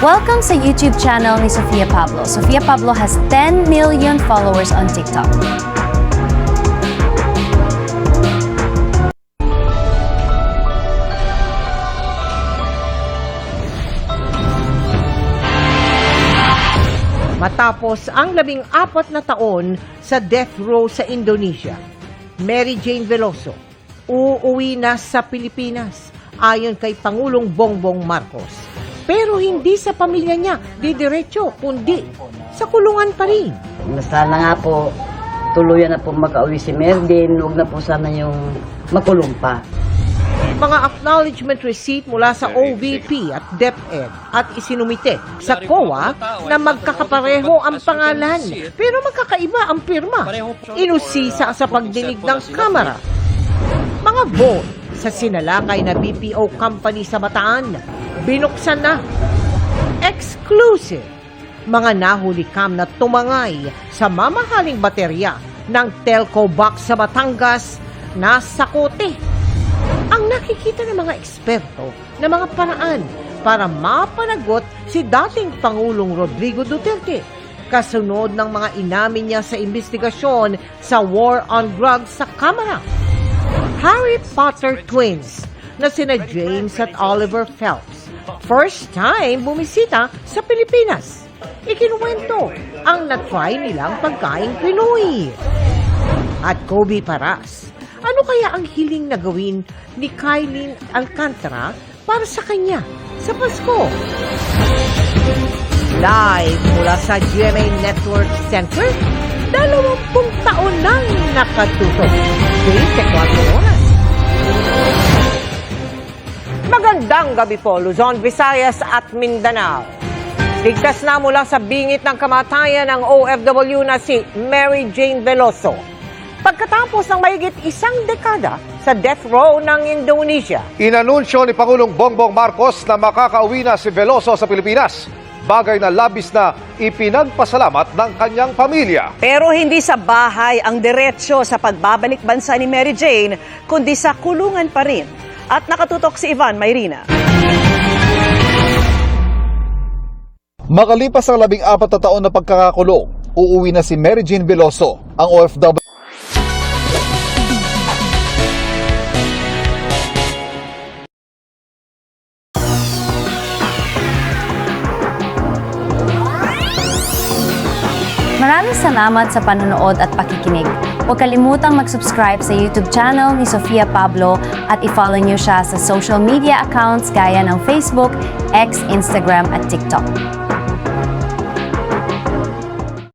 Welcome sa YouTube channel ni Sofia Pablo. Sofia Pablo has 10 million followers on TikTok. Matapos ang 14 na taon sa death row sa Indonesia, Mary Jane Veloso uuwi na sa Pilipinas ayon kay Pangulong Bongbong Marcos. Pero hindi sa pamilya niya didiretso, kundi sa kulungan pa rin. Sana nga po, tuluyan na po mag-uwi si Merdin, huwag na po sana yung makulong pa. Mga acknowledgement receipt mula sa OVP at DepEd at isinumite sa COA na magkakapareho ang pangalan pero magkakaiba ang pirma. Inusisa sa pagdinig ng Kamara. Mga vote sa sinalakay na BPO company sa Bataan, binuksan na. Exclusive. Mga nahuli cam na tumangay sa mamahaling baterya ng telco box sa Batangas na sakote. Ang nakikita ng mga eksperto na mga paraan para mapanagot si dating Pangulong Rodrigo Duterte kasunod ng mga inamin niya sa investigasyon sa war on drugs sa Kamara. Harry Potter twins na sina James at Oliver Phelps first time bumisita sa Pilipinas. Ikinuwento ang na-try nilang pagkaing Pinoy. At Kobe Paras, ano kaya ang hiling na gawin ni Kylie Alcantara para sa kanya sa Pasko? Live mula sa GMA Network Center, 20 taon nang nakatutok. 24 oras. Magandang gabi po, Luzon, Visayas at Mindanao. Ligtas na mula sa bingit ng kamatayan ng OFW na si Mary Jane Veloso. Pagkatapos ng mahigit isang dekada sa death row ng Indonesia. Inanunsyo ni Pangulong Bongbong Marcos na makakauwi na si Veloso sa Pilipinas. Bagay na labis na ipinagpasalamat ng kanyang pamilya. Pero hindi sa bahay ang diretsyo sa pagbabalik bansa ni Mary Jane, kundi sa kulungan pa rin. At nakatutok si Ivan Mayrina. Makalipas ang 14 na taon na pagkakakulong, uuwi na si Mary Jane Veloso, ang OFW. Maraming salamat sa panonood at pakikinig. Huwag kalimutang mag-subscribe sa YouTube channel ni Sofia Pablo at i-follow niyo siya sa social media accounts gaya ng Facebook, X, Instagram at TikTok.